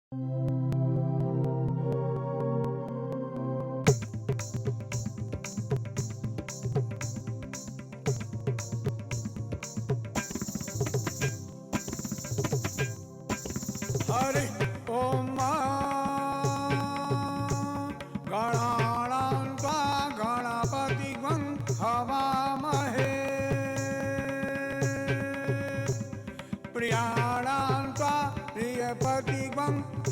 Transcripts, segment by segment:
हरि ओम गणानां त्वा गणपतिं हवामहे प्रियाणां त्वा प्रियपतिं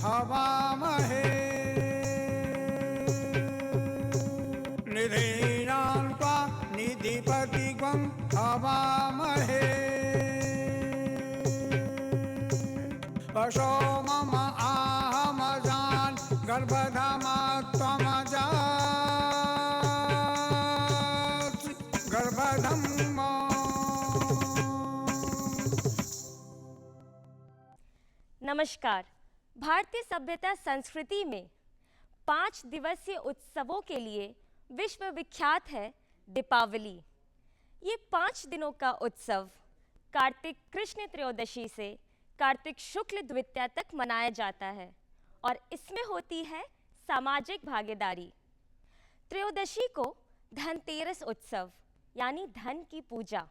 हवामहे निधीनां त्वा निधिपतिं हवामहे पशो मम आहमजान् गर्भधामा त्वमजात् गर्भधम्मो। नमस्कार। भारतीय सभ्यता संस्कृति में 5 दिवसीय उत्सवों के लिए विश्व विख्यात है दीपावली। ये 5 दिनों का उत्सव कार्तिक कृष्ण त्रयोदशी से कार्तिक शुक्ल द्वितीया तक मनाया जाता है और इसमें होती है सामाजिक भागीदारी। त्रयोदशी को धनतेरस उत्सव यानी धन की पूजा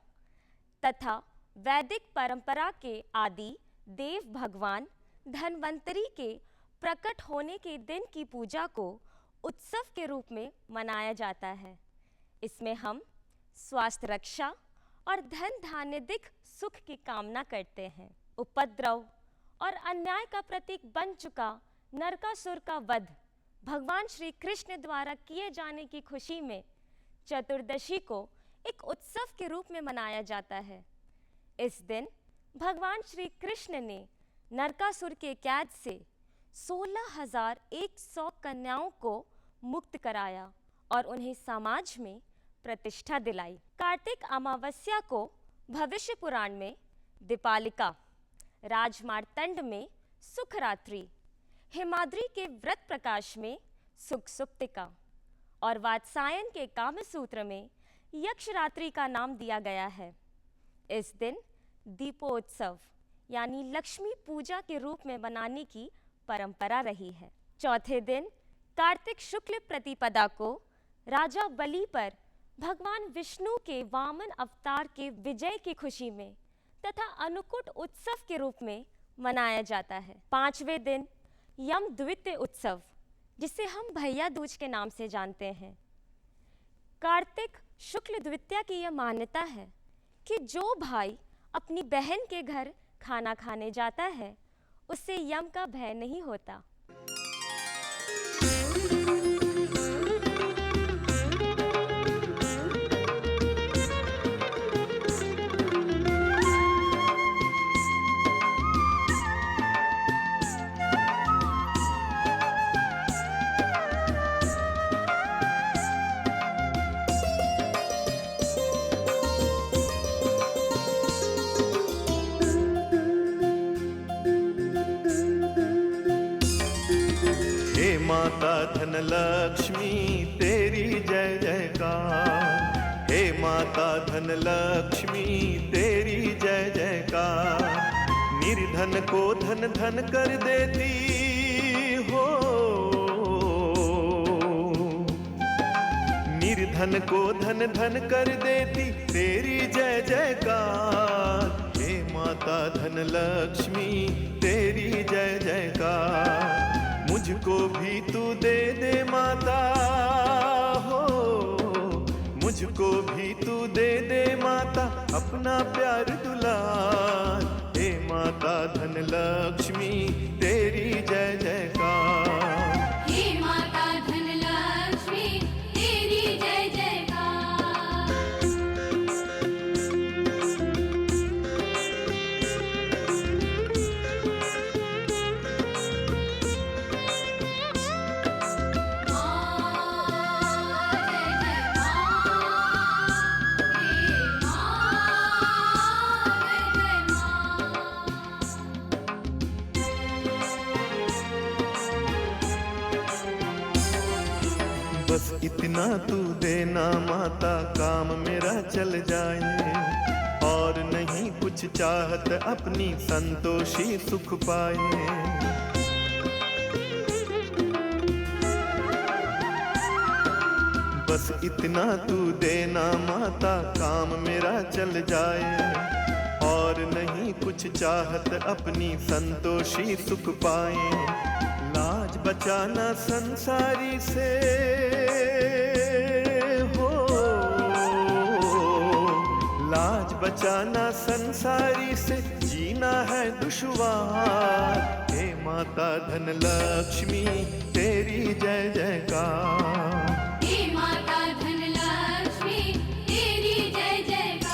तथा वैदिक परंपरा के आदि देव भगवान धन्वंतरी के प्रकट होने के दिन की पूजा को उत्सव के रूप में मनाया जाता है। इसमें हम स्वास्थ्य रक्षा और धन धान्यादिक सुख की कामना करते हैं। उपद्रव और अन्याय का प्रतीक बन चुका नरकासुर का वध भगवान श्री कृष्ण द्वारा किए जाने की खुशी में चतुर्दशी को एक उत्सव के रूप में मनाया जाता है। इस दिन भगवान श्री कृष्ण ने नरकासुर के कैद से 16,100 कन्याओं को मुक्त कराया और उन्हें समाज में प्रतिष्ठा दिलाई। कार्तिक अमावस्या को भविष्य पुराण में दीपालिका, राजमार्तंड में सुखरात्रि, हिमाद्री के व्रत प्रकाश में सुखसुप्तिका और वात्सायन के कामसूत्र में यक्षरात्रि का नाम दिया गया है। इस दिन दीपोत्सव यानी लक्ष्मी पूजा के रूप में मनाने की परंपरा रही है। चौथे दिन कार्तिक शुक्ल प्रतिपदा को राजा बलि पर भगवान विष्णु के वामन अवतार के विजय की खुशी में तथा अनुकूट उत्सव के रूप में मनाया जाता है। 5वें दिन यम द्वितीय उत्सव, जिसे हम भैया दूज के नाम से जानते हैं। कार्तिक शुक्ल द्वितीया की यह मान्यता है कि जो भाई अपनी बहन के घर खाना खाने जाता है उससे यम का भय नहीं होता। माता धन लक्ष्मी तेरी जय जयकार, हे माता धन लक्ष्मी तेरी जय जयकार। निर्धन को धन धन कर देती हो, निर्धन को धन धन कर देती तेरी जय जयकार। हे माता धन लक्ष्मी तेरी जय जयकार। मुझको भी तू दे दे माता हो, मुझको भी तू दे दे माता अपना प्यार दुलार। हे माता धन लक्ष्मी तेरी जय जयकार, हे माता धन लक्ष्मी तेरी जय जयकार। बस इतना तू देना माता काम मेरा चल जाए, और नहीं कुछ चाहत अपनी संतोषी सुख पाए। बस इतना तू देना माता, काम मेरा चल जाए। और नहीं कुछ चाहत अपनी संतोषी सुख पाए। लाज बचाना संसारी से हो, लाज बचाना संसारी से, जीना है दुश्वार। हे माता धन लक्ष्मी तेरी जय जयकार। हे माता धन लक्ष्मी तेरी जय जयकार।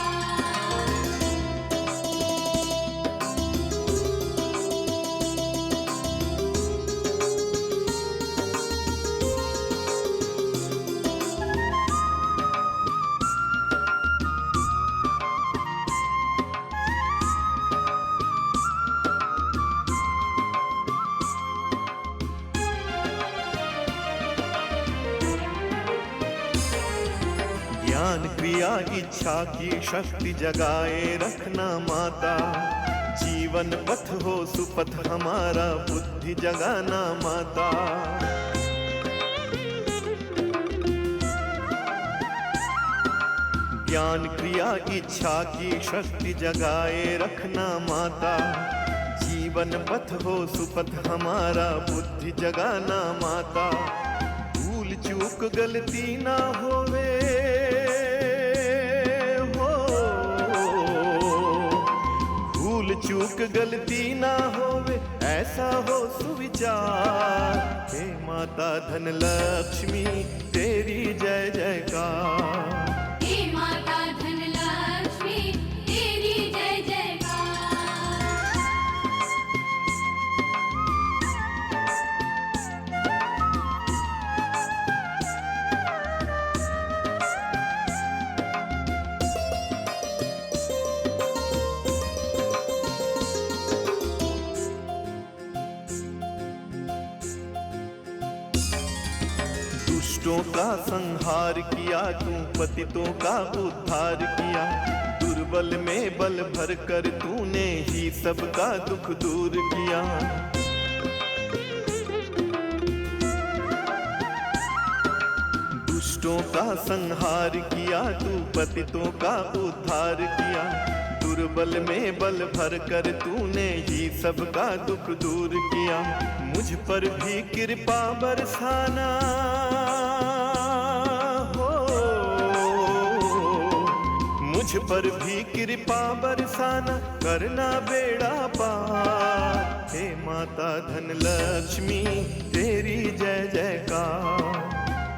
ज्ञान क्रिया इच्छा की शक्ति जगाए रखना माता। जीवन पथ हो सुपथ हमारा, बुद्धि जगाना माता। ज्ञान क्रिया इच्छा की शक्ति जगाए रखना माता। जीवन पथ हो सुपथ हमारा, बुद्धि जगाना माता। भूल चूक गलती ना होवे हो, भूल चूक गलती ना होवे, ऐसा हो सुविचार। हे माता धन लक्ष्मी तेरी जय जयकार। हे माता धन लक्ष्मी तेरी जय जयकार। दुष्टों का संहार किया तू, पतितों का उद्धार किया। दुर्बल में बल भर कर तूने ही सबका दुख दूर किया। दुष्टों का संहार किया तू, पतितों का उद्धार किया। दुर्बल में बल भर कर तूने ही सबका दुख दूर किया। मुझ पर भी कृपा बरसाना हो, मुझ पर भी कृपा बरसाना, करना बेड़ा पार। हे माता धन लक्ष्मी तेरी जय जयकार।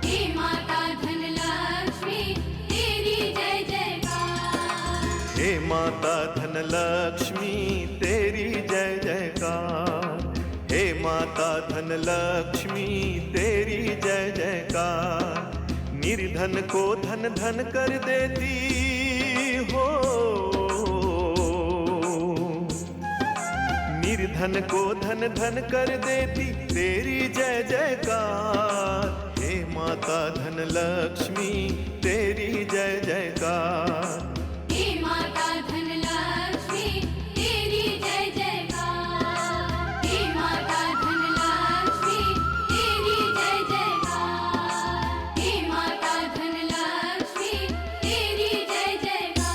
हे माता धन लक्ष्मी तेरी जय जयकार। हे माता धन लक्ष्मी तेरी जय जयकार। हे माता धन लक्ष्मी तेरी जय जयकार। निर्धन को धन धन कर देती हो, निर्धन को धन धन कर देती तेरी जय जयकार। हे माता धन लक्ष्मी तेरी जय जयकार। हे माता धन लक्ष्मी तेरी जय जयकार। हे माता धन लक्ष्मी तेरी जय जयकार। हे माता धन लक्ष्मी तेरी जय जयकार।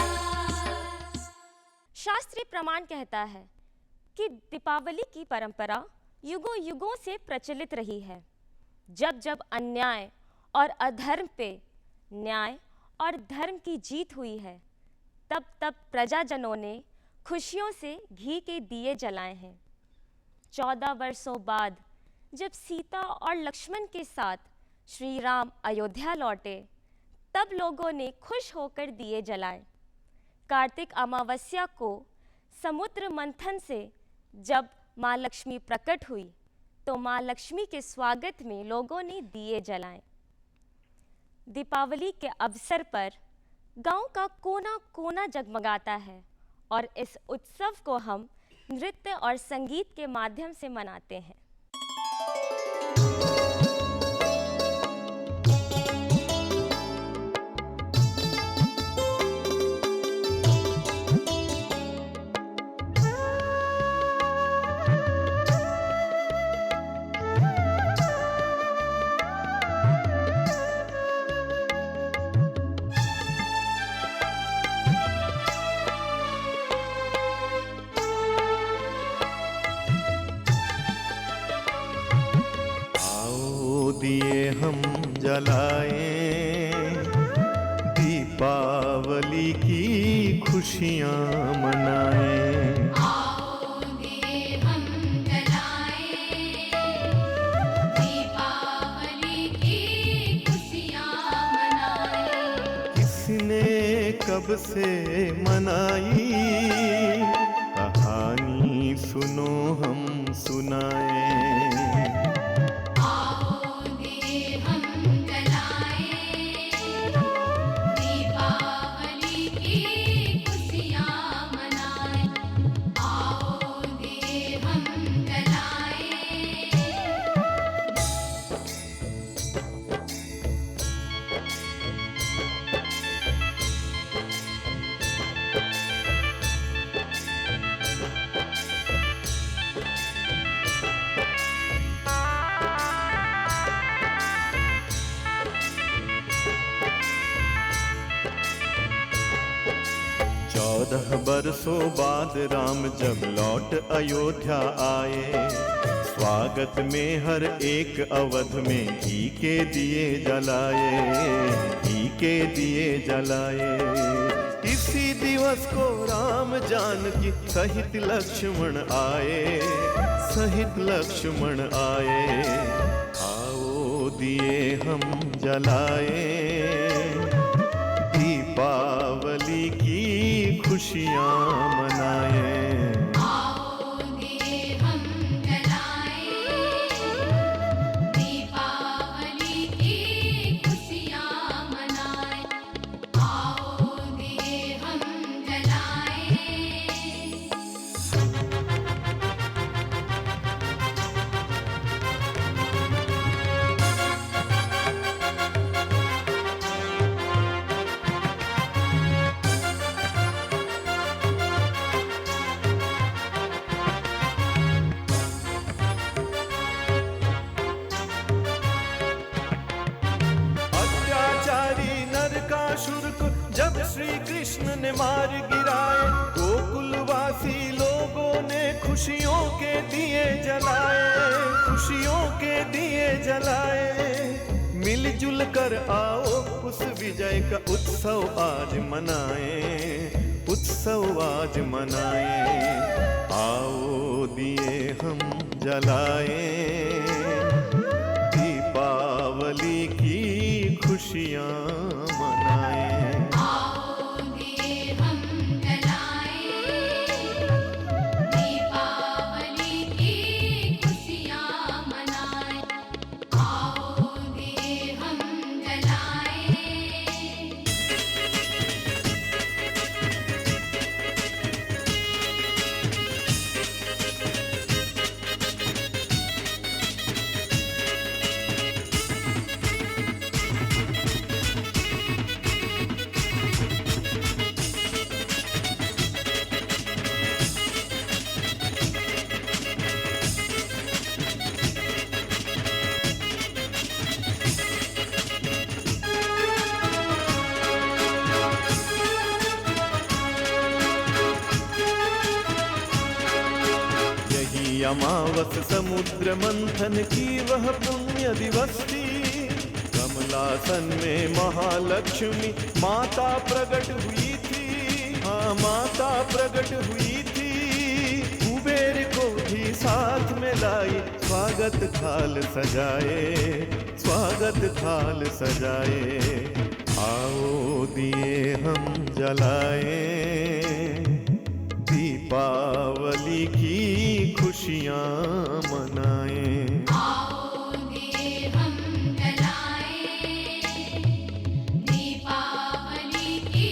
शास्त्रीय प्रमाण कहता है कि दीपावली की परंपरा युगों युगों से प्रचलित रही है। जब जब अन्याय और अधर्म पे न्याय और धर्म की जीत हुई है, तब तब प्रजाजनों ने खुशियों से घी के दिए जलाए हैं। 14 वर्षों बाद जब सीता और लक्ष्मण के साथ श्री राम अयोध्या लौटे, तब लोगों ने खुश होकर दिए जलाए। कार्तिक अमावस्या को समुद्र मंथन से जब माँ लक्ष्मी प्रकट हुई, तो माँ लक्ष्मी के स्वागत में लोगों ने दिए जलाए। दीपावली के अवसर पर गांव का कोना कोना जगमगाता है और इस उत्सव को हम नृत्य और संगीत के माध्यम से मनाते हैं। हम जलाएं, दीपावली की खुशियाँ मनाएं। आओ दिए हम जलाएं, दीपावली की खुशियाँ मनाएं। किसने कब से मनाई, कहानी सुनो हम सुनाएं। आओ दिए हम जलाएं, दीपावली की खुशियाँ मनाएं। आओ दिए हम जलाएं। चौदह बरसों बाद राम जब लौट अयोध्या आए, स्वागत में हर एक अवध में घी के दिए जलाए, घी के दिए जलाए। इसी दिवस को राम जानकी सहित लक्ष्मण आए, सहित लक्ष्मण आए। आओ दिए हम जलाए, दीपावली की खुशियाँ मनाएं। आओ दिए हम जलाएं, दीपावली की खुशियाँ मनाएं। आओ दिए हम जलाएं। अत्याचारी नरकासुर को जब श्री कृष्ण ने मार गिराए, गोकुलवासी लोगों ने खुशियों के दिए जलाए, खुशियों के दिए जलाए। मिलजुल कर आओ उस विजय का उत्सव आज मनाएं, उत्सव आज मनाएं। आओ दिए हम जलाएं, दीपावली की खुशियाँ मनाएं। आओ दिए हम जलाएं, दीपावली की खुशियाँ मनाएं। आओ दिए हम जलाएं। यही अमावस समुद्र मंथन की वह पुण्य दिवस थी, कमलासन में महालक्ष्मी माता प्रकट हुई थी, हाँ माता प्रकट हुई थी। कुबेर को भी साथ में लाई, स्वागत थाल सजाए, स्वागत थाल सजाए। आओ दिए हम जलाएं, दीपावली की खुशियाँ मनाएं। आओ दिए हम जलाएं, दीपावली की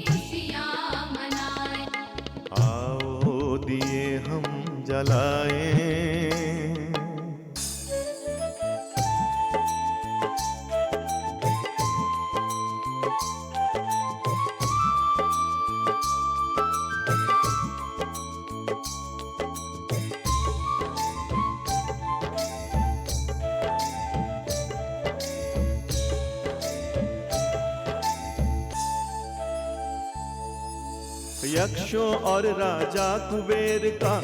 खुशियाँ मनाएं। आओ दिए हम जलाएं। यक्षों और राजा कुबेर का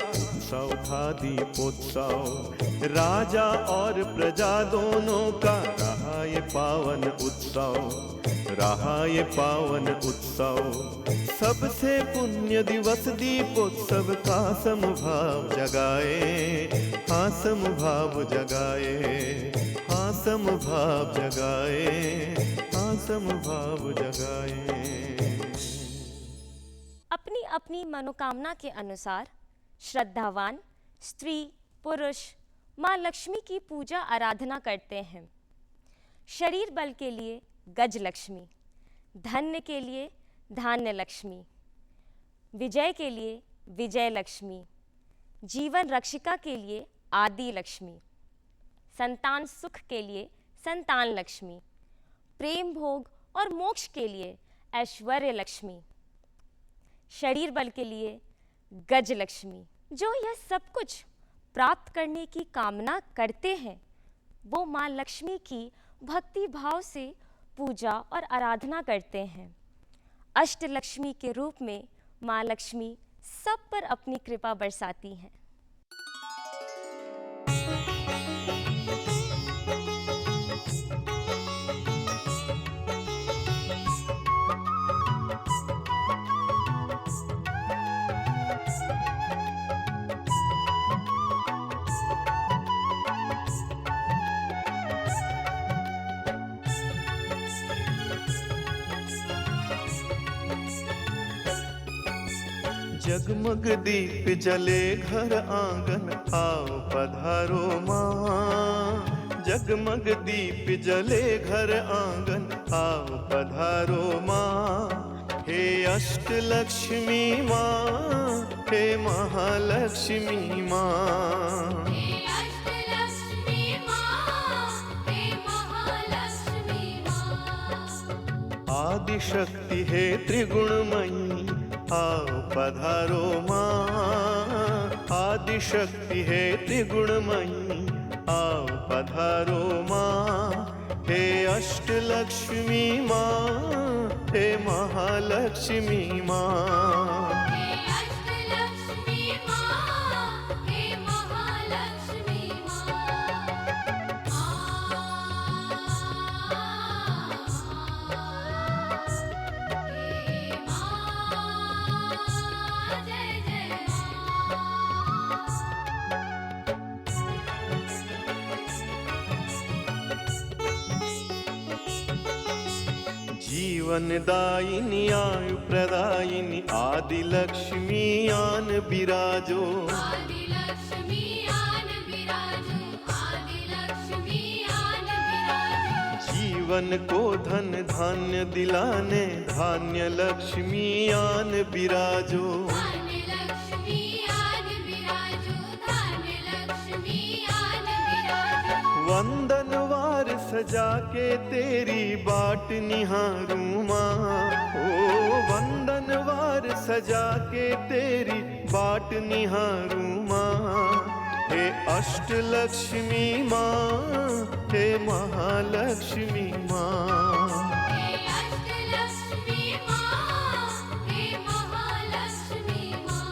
उत्सव था दीपोत्सव, राजा और प्रजा दोनों का रहा ये पावन उत्सव, रहा ये पावन उत्सव। सबसे पुण्य दिवस दीपोत्सव का समभाव जगाए, हाँ समभाव जगाए, हाँ समभाव जगाए, हाँ समभाव जगाए। अपनी अपनी मनोकामना के अनुसार श्रद्धावान स्त्री पुरुष माँ लक्ष्मी की पूजा आराधना करते हैं। शरीर बल के लिए गज लक्ष्मी, धन्य के लिए धान्य लक्ष्मी, विजय के लिए विजय लक्ष्मी, जीवन रक्षिका के लिए आदि लक्ष्मी, संतान सुख के लिए संतान लक्ष्मी, प्रेम भोग और मोक्ष के लिए ऐश्वर्य लक्ष्मी, शरीर बल के लिए गज लक्ष्मी। जो यह सब कुछ प्राप्त करने की कामना करते हैं वो माँ लक्ष्मी की भक्ति भाव से पूजा और आराधना करते हैं। अष्ट लक्ष्मी के रूप में माँ लक्ष्मी सब पर अपनी कृपा बरसाती हैं। जगमग दीप जले घर आंगन आओ पधारो माँ, जगमग दीप जले घर आंगन आओ पधारो माँ। हे अष्ट लक्ष्मी माँ, हे महालक्ष्मी माँ, हे अष्टलक्ष्मी माँ, हे महालक्ष्मी माँ। आदि शक्ति हे त्रिगुणमयी आओ पधारो माँ, आदि शक्ति है त्रिगुणमयी आओ पधारो माँ। हे अष्ट लक्ष्मी माँ, हे महालक्ष्मी माँ, हे अष्टलक्ष्मी माँ, हे महालक्ष्मी माँ। जय जय जीवन दायिनी आयु प्रदायिनी आदि लक्ष्मी आन विराजो, आदि लक्ष्मी आन विराजो, आदि लक्ष्मी आन विराजो। जीवन को धन धान्य दिलाने धान्य लक्ष्मी आन विराजो। धान्य लक्ष्मी आन विराजो, धान्य लक्ष्मी आन विराजो। वंदनवार सजा के तेरी बाट निहारूं माँ, ओ वंदनवार सजा के तेरी बाट निहारूं माँ। हे अष्ट लक्ष्मी माँ, हे महालक्ष्मी माँ, हे अष्टलक्ष्मी माँ, हे महालक्ष्मी माँ।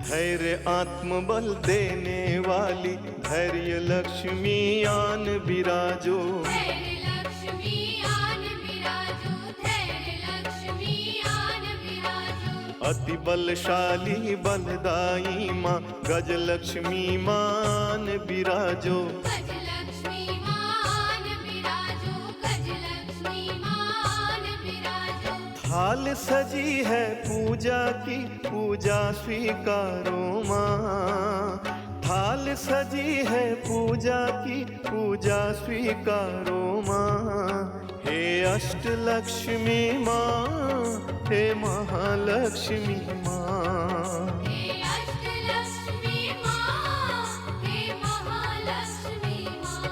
धैर्य आत्मबल देने वाली धैर्य लक्ष्मी आन विराजो। धैर्य लक्ष्मी आन विराजो, धैर्य लक्ष्मी आन विराजो। अति बलशाली बलदाई माँ गज लक्ष्मी मान विराजो। गज लक्ष्मी मान विराजो, गज लक्ष्मी मान विराजो। थाल सजी है पूजा की पूजा स्वीकारो माँ, थाल सजी है पूजा की पूजा स्वीकारो माँ। हे अष्ट लक्ष्मी माँ, हे महालक्ष्मी माँ, हे अष्टलक्ष्मी माँ, हे महालक्ष्मी माँ।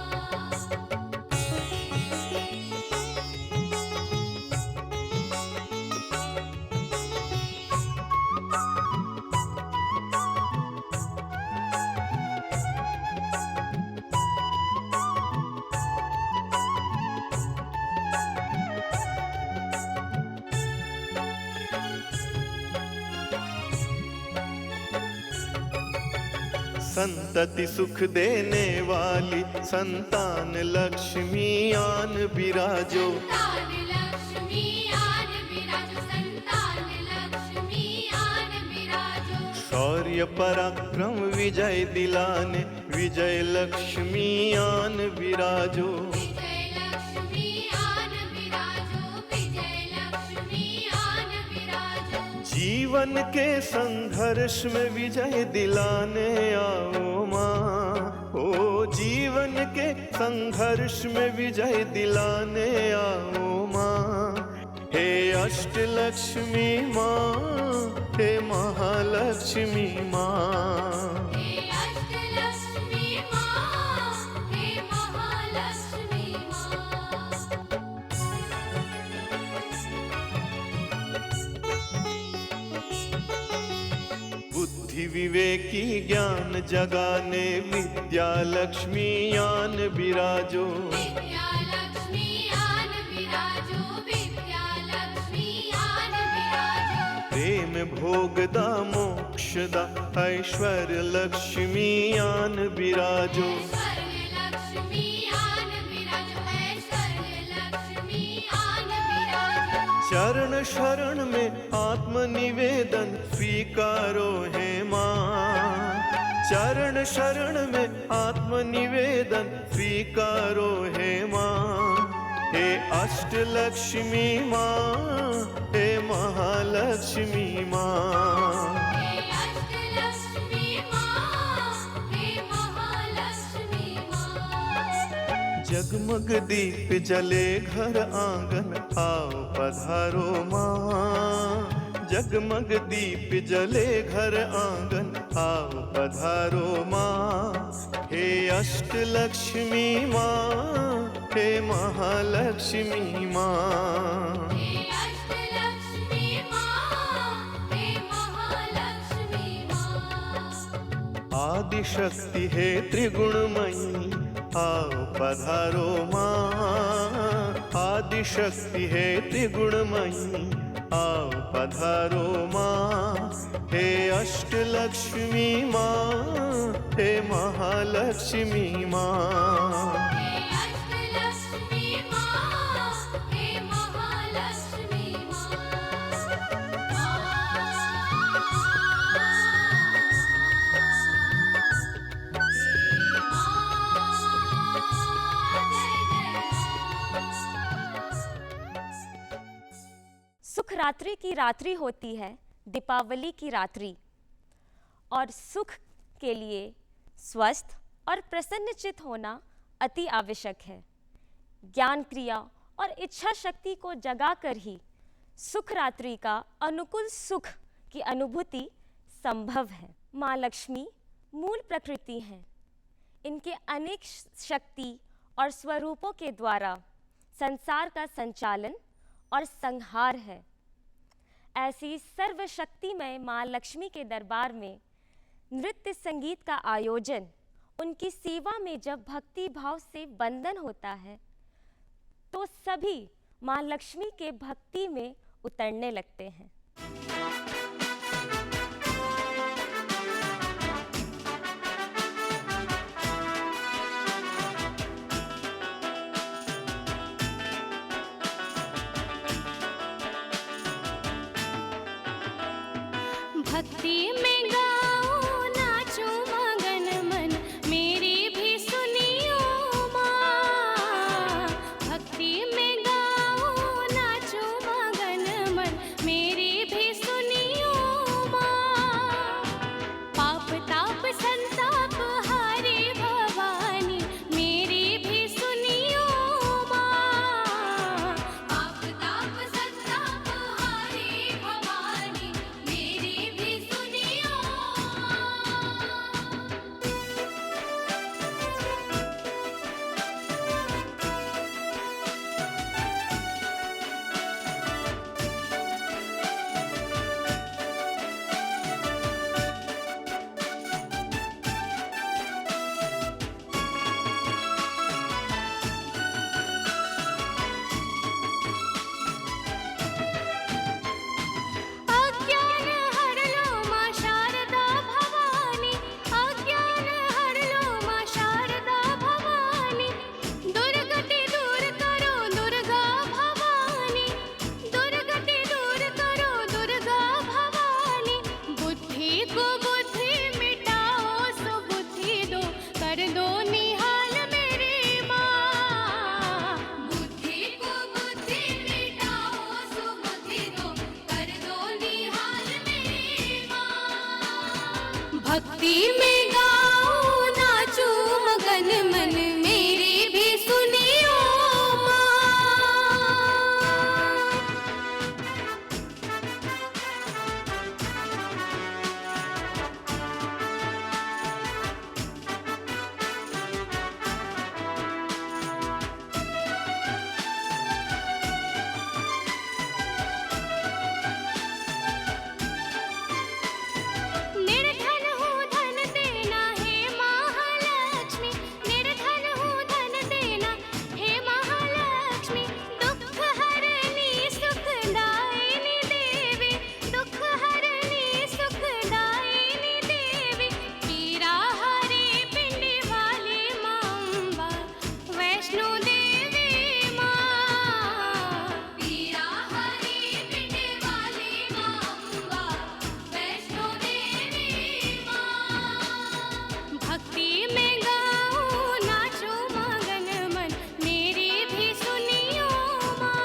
संतति सुख देने वाली संतान लक्ष्मी आन विराजो। संतान लक्ष्मी आन विराजो, संतान लक्ष्मी आन विराजो। शौर्य पराक्रम विजय दिलाने विजय लक्ष्मी आन विराजो। विजय लक्ष्मी आन विराजो, विजय लक्ष्मी आन विराजो। जीवन के संघर्ष में विजय दिलाने आओ माँ, ओ जीवन के संघर्ष में विजय दिलाने आओ माँ। हे अष्टलक्ष्मी माँ, हे महालक्ष्मी माँ। हे अष्टलक्ष्मी माँ, हे महालक्ष्मी माँ। बुद्धि विवेकी ज्ञान जगाने विद्या लक्ष्मी आन विराजो। विद्या लक्ष्मी आन विराजो, विद्या लक्ष्मी आन विराजो। प्रेम भोगदा मोक्षदा ऐश्वर्य लक्ष्मी आन विराजो। ऐश्वर्य लक्ष्मी आन विराजो, ऐश्वर्य लक्ष्मी आन विराजो। चरण शरण में आत्म निवेदन स्वीकारो हे माँ। चरण शरण में आत्म निवेदन स्वीकारो हे माँ। हे अष्टलक्ष्मी माँ, हे महालक्ष्मी माँ। हे अष्टलक्ष्मी माँ, हे महालक्ष्मी माँ। जगमग दीप जले घर आंगन आओ पधारो माँ। जगमग दीप जले घर आंगन आओ पधारो माँ। हे अष्टलक्ष्मी माँ, हे महालक्ष्मी माँ। हे अष्टलक्ष्मी माँ, हे महालक्ष्मी माँ। आदिशक्ति हे त्रिगुणमयी आओ पधारो माँ। आदिशक्ति हे त्रिगुणमयी आओ पधारो माँ। हे अष्टलक्ष्मी माँ, हे महालक्ष्मी माँ। हे अष्टलक्ष्मी माँ, हे महालक्ष्मी सुख रात्रि की रात्रि होती है दीपावली की रात्रि, और सुख के लिए स्वस्थ और प्रसन्नचित होना अति आवश्यक है। ज्ञान क्रिया और इच्छा शक्ति को जगाकर ही सुख रात्रि का अनुकूल सुख की अनुभूति संभव है। माँ लक्ष्मी मूल प्रकृति हैं। इनके अनेक शक्ति और स्वरूपों के द्वारा संसार का संचालन और संहार है। ऐसी सर्वशक्तिमय माँ लक्ष्मी के दरबार में नृत्य संगीत का आयोजन, उनकी सेवा में जब भक्ति भाव से बंधन होता है तो सभी माँ लक्ष्मी के भक्ति में उतरने लगते हैं। भक्ति में गाओ नाचो मगन मन, मेरी भी सुनियो माँ। भक्ति में गाओ नाचो मगन मन, मेरी भी सुनियो माँ। पाप ताप संताप हारी भवानी, मेरी भी सुनियो माँ। पाप ताप संताप हारी भवानी, मेरी भी सुनियो भक्ति में गाऊं नाचूं मगन मन मेरी भी सुनियो माँ। निर्धन हूँ धन देना हे महालक्ष्मी, निर्धन हूँ धन देना हे महालक्ष्मी। दुख हरनी सुखदायिनी देवी, दुख हरनी सुखदायिनी देवी। पीरा हरे पिंडी वाली माँ अम्बा वैष्णो देवी माँ। पीरा हरे पिंडी वाली माँ अम्बा वैष्णो देवी माँ। भक्ति में गाऊं नाचूं मगन मन मेरी भी सुनियो माँ।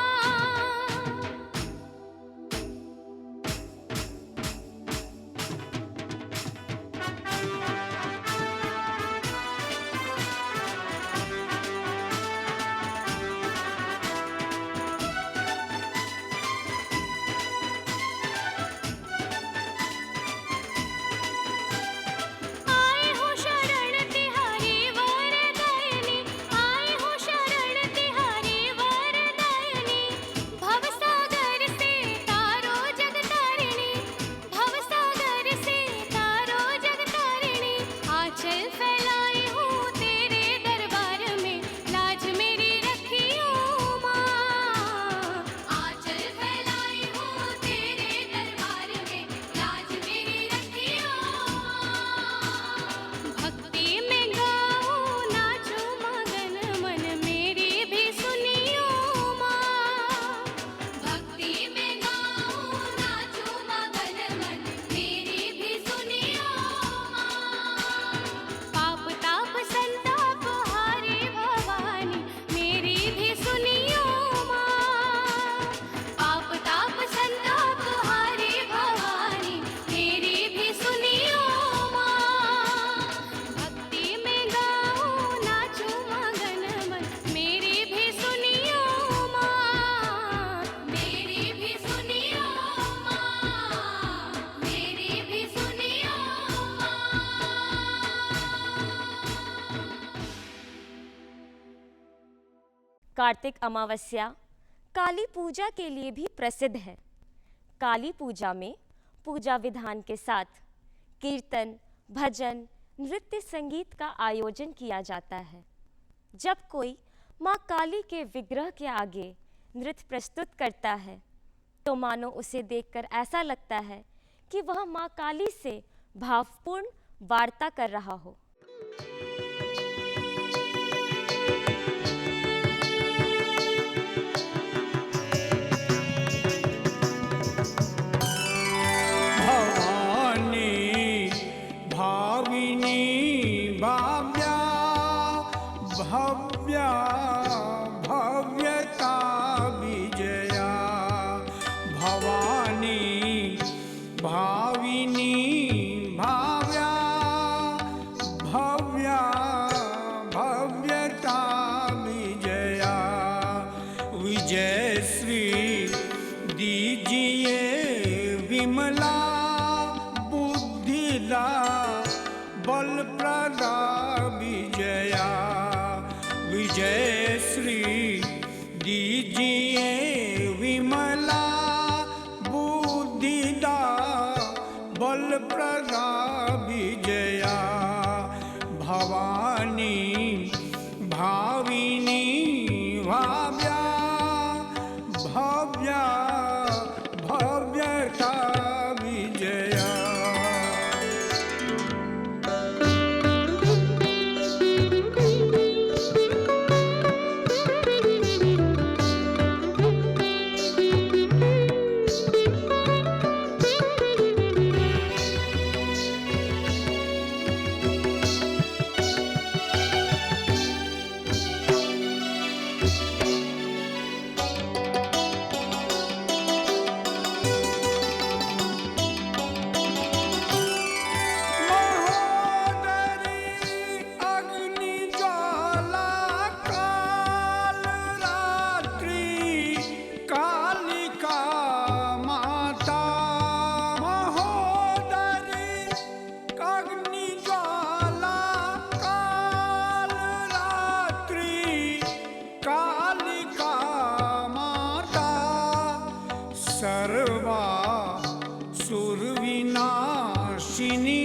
आए हो शरण तिहारी वरदायिनी, आए हो शरण तिहारी वरदायिनी। भवसागर से तारो जगतारिणी, भवसागर से तारो जगतारिणी। आंचल फैलाई हूँ तेरे दरबार में लाज मेरी रखियो माँ। आंचल फैलाई हूँ तेरे दरबार में लाज मेरी रखियो माँ। भक्ति में गाऊं नाचूं मगन मन मेरी भी सुनियो माँ। भक्ति में गाऊं नाचूं मगन मन मेरी भी सुनियो माँ। पाप ताप संताप हारी भवानी मेरी भी सुनियो माँ। पाप ताप संताप हारी भवानी मेरी भी सुनियो माँ। भक्ति में गाऊं नाचूं मगन मन मेरी भी सुनियो माँ। मेरी भी सुनियो माँ। मेरी भी सुनियो माँ। कार्तिक अमावस्या काली पूजा के लिए भी प्रसिद्ध है। काली पूजा में पूजा विधान के साथ कीर्तन, भजन, नृत्य, संगीत का आयोजन किया जाता है। जब कोई माँ काली के विग्रह के आगे नृत्य प्रस्तुत करता है तो मानो उसे देखकर ऐसा लगता है कि वह माँ काली से भावपूर्ण वार्ता कर रहा हो। भवानी भाविनी भाव्या भव्या भव्यता विजया। भवानी भाविनी भाव्या भव्या भव्यता विजया। विजय श्री दीजिए विमला बुद्धिदा बल प्रदा विजया। विजय श्री दीजिए विमला बुद्धिदा बल प्रदा विजया। भवानी भाविनी भाव्या भव्या भव्यता विजया।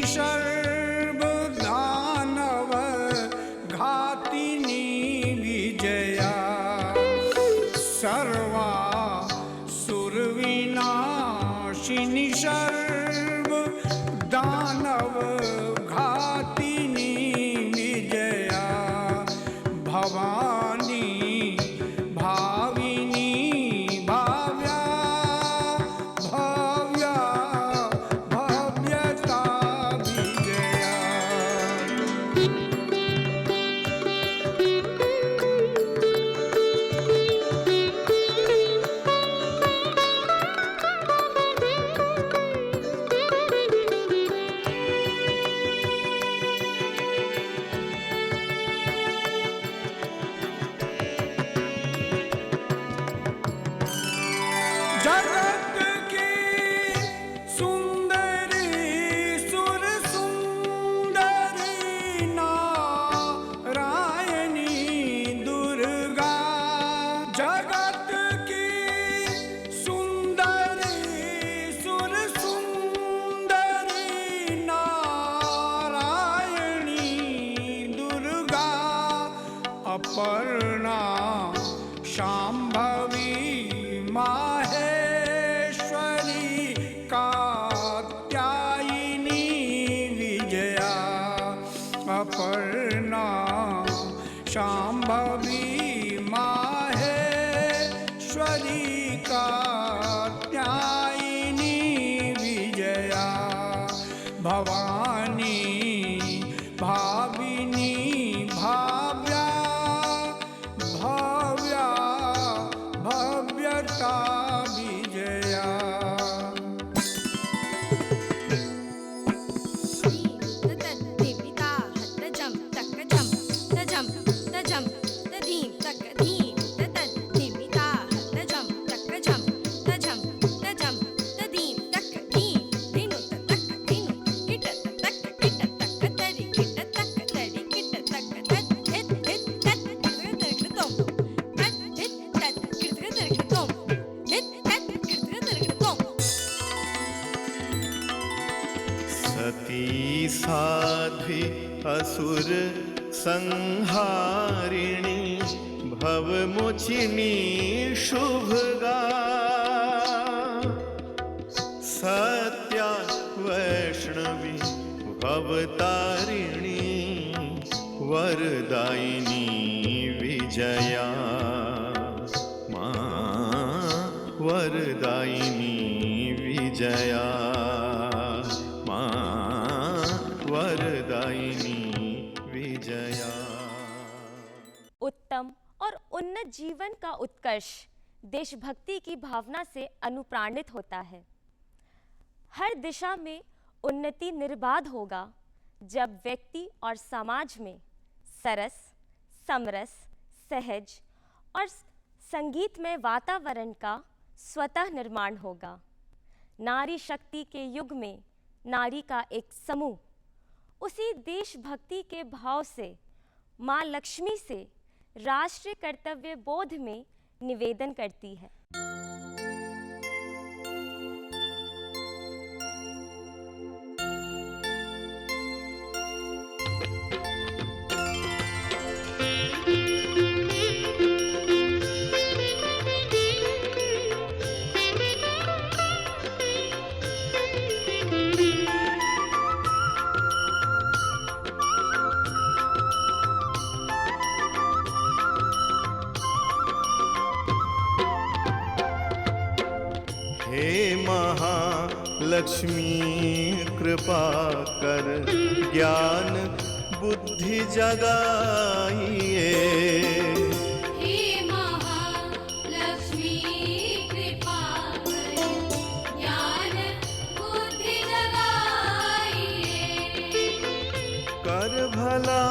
सर्वदानव घातिनी विजया सर्वा सुरविनाशिनी सर्वदानव घातिनी विजया भवानी भाविनी भाव्या भव्या भव्यता विजया जगत की सुंदरी सुर सुंदरी नारायणी दुर्गा जगत की सुंदरी सुर सुंदरी नारायणी दुर्गा अपर्णा शांभवी माहेश्वरी कात्यायिनी विजया अपर्णा शांभवी माहेश्वरी कात्यायिनी विजया भवानी भाविनी भाव्या भव्या भव्यता विजया देविता तजम तक जम तजम तजम तधीम तक धीम ततद देविता तजम तक जम तजम तजम तधीम तक धीम दिनु तक दिनु किट तक तरी किट तक तरी किट तक तद हित हित तद कृतम तद हित तद कृतम हित तद कृतम सती साध्वी असुर संहारिणी भवमोचिनी शुभगा सत्या वैष्णवी भवतारिणी वरदायिनी विजया मां वरदायिनी विजया वरदायिनी विजया। उत्तम और उन्नत जीवन का उत्कर्ष देशभक्ति की भावना से अनुप्राणित होता है। हर दिशा में उन्नति निर्बाध होगा जब व्यक्ति और समाज में सरस, समरस, सहज और संगीतमय वातावरण का स्वतः निर्माण होगा। नारी शक्ति के युग में नारी का एक समूह उसी देशभक्ति के भाव से माँ लक्ष्मी से राष्ट्रीय कर्तव्य बोध में निवेदन करती है। हे महालक्ष्मी कृपा कर ज्ञान बुद्धि जगाइए। हे महालक्ष्मी कृपा कर ज्ञान बुद्धि जगाइए। कर भला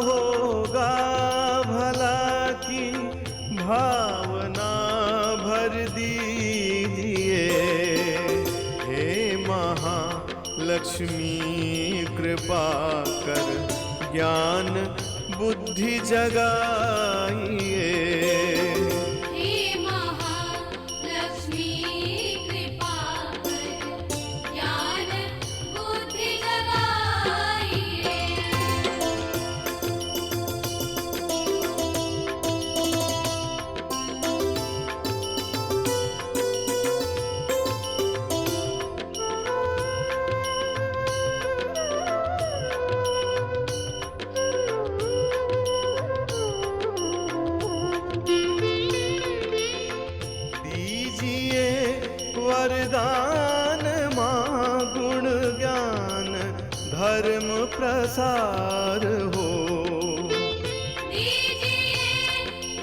होगा भला की भावना भर दीजिए। हे महालक्ष्मी कृपा कर ज्ञान बुद्धि जगाइए। हे महालक्ष्मी कृपा कर ज्ञान बुद्धि जगाइए। धर्म प्रसार हो। दीजिए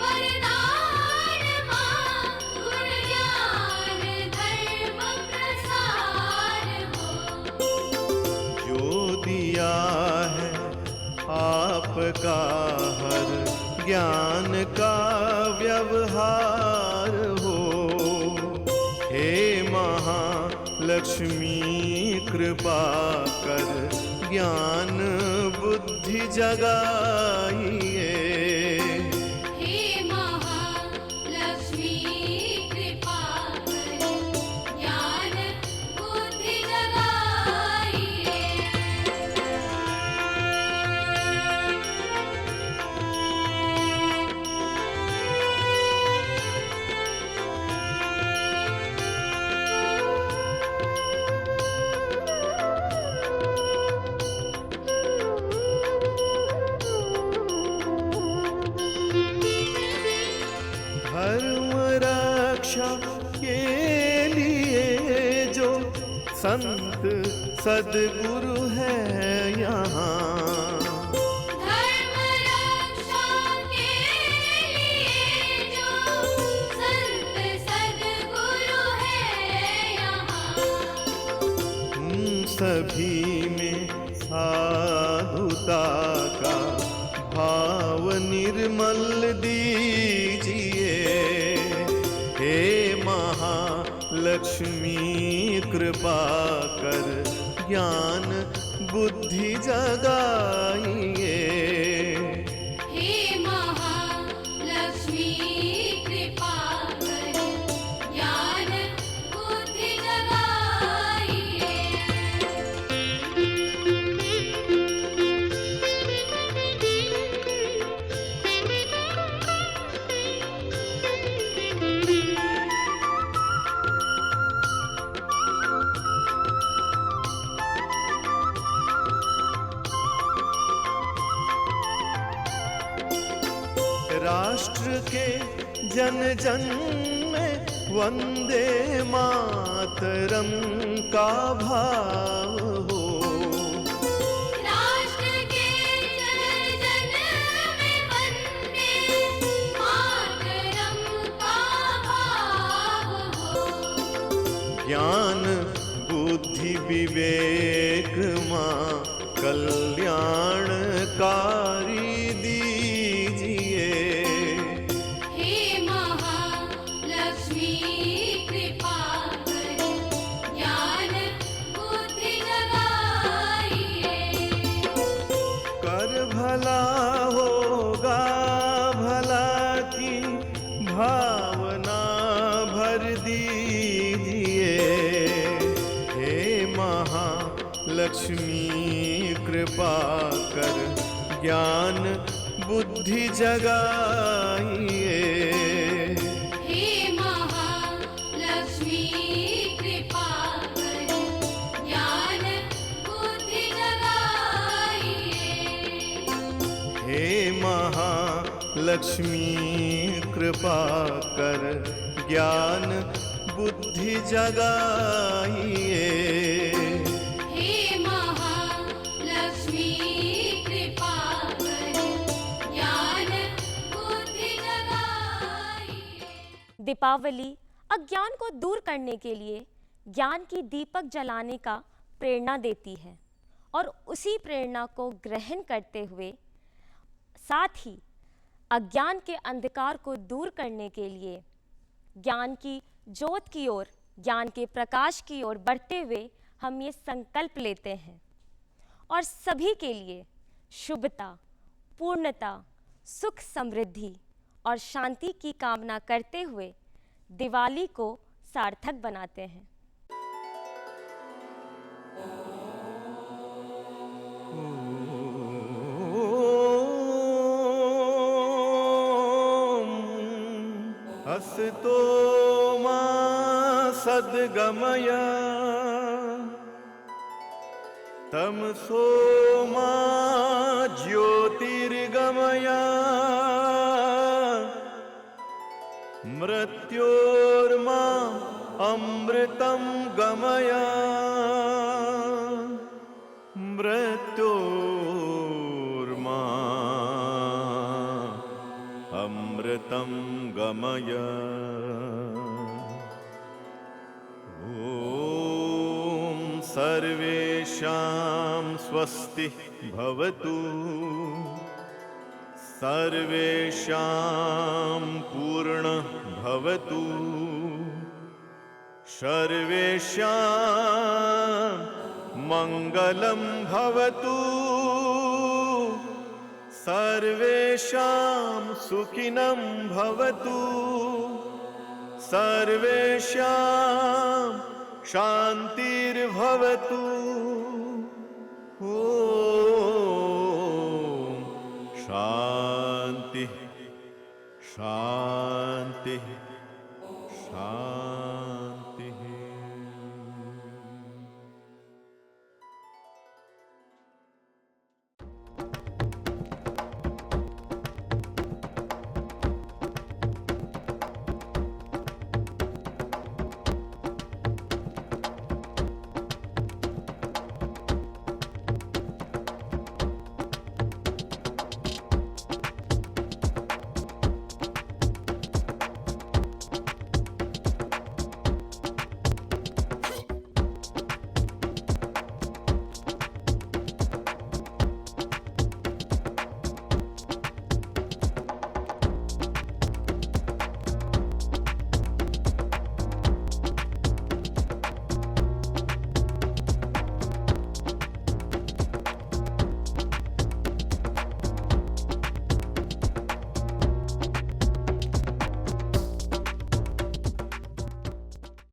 वरदान मां, गुण ज्ञान धर्म प्रसार हो। जो दिया है आपका हर ज्ञान का व्यवहार हो। हे महालक्ष्मी कृपा कर ज्ञान बुद्धि जगाइए। हे महालक्ष्मी कृपा कर ज्ञान बुद्धि जगाइए। धर्म रक्षा के लिए जो संत सद्गुरु है यहाँ। धर्म रक्षा के लिए जो संत सद्गुरु है यहाँ। उन सभी में साधुता का भाव निर्मल दीजिए। हे महालक्ष्मी कृपा कर ज्ञान बुद्धि जगाइए। हे महालक्ष्मी कृपा कर ज्ञान बुद्धि जगाइए। राष्ट्र के जन जन में वंदे मातरम का भाव हो। राष्ट्र के जन जन में वंदे मातरम का भाव हो। ज्ञान बुद्धि विवेक मां कल्याणकारी दीजिए। हे महालक्ष्मी कृपा कर ज्ञान बुद्धि जगाइए। कर भला होगा भला की भावना भर दीजिए। हे महालक्ष्मी कृपा कर ज्ञान बुद्धि जगाइए। हे महालक्ष्मी कृपा कर ज्ञान बुद्धि जगाइए। हे महालक्ष्मी कृपा कर ज्ञान बुद्धि जगाइए। हे महालक्ष्मी कृपा कर ज्ञान बुद्धि जगाइए। दीपावली अज्ञान को दूर करने के लिए ज्ञान की दीपक जलाने का प्रेरणा देती है और उसी प्रेरणा को ग्रहण करते हुए साथ ही अज्ञान के अंधकार को दूर करने के लिए ज्ञान की ज्योत की ओर, ज्ञान के प्रकाश की ओर बढ़ते हुए हम ये संकल्प लेते हैं और सभी के लिए शुभता, पूर्णता, सुख, समृद्धि और शांति की कामना करते हुए दिवाली को सार्थक बनाते हैं। असतो मा सद्गमय तमसो मा ज्योतिर्गमय मृत्योर्मा अमृतं गमय मृत्योर्मा अमृतं गमय। ॐ सर्वेषां स्वस्ति भवतु, सर्वेषां पूर्णः भवतु, सर्वेषां मङ्गलं भवतु, सर्वेषां सुखिनं भवतु, सर्वेषां शान्तिर्भवतु। ॐ शान्ति शान्ति शान्ति।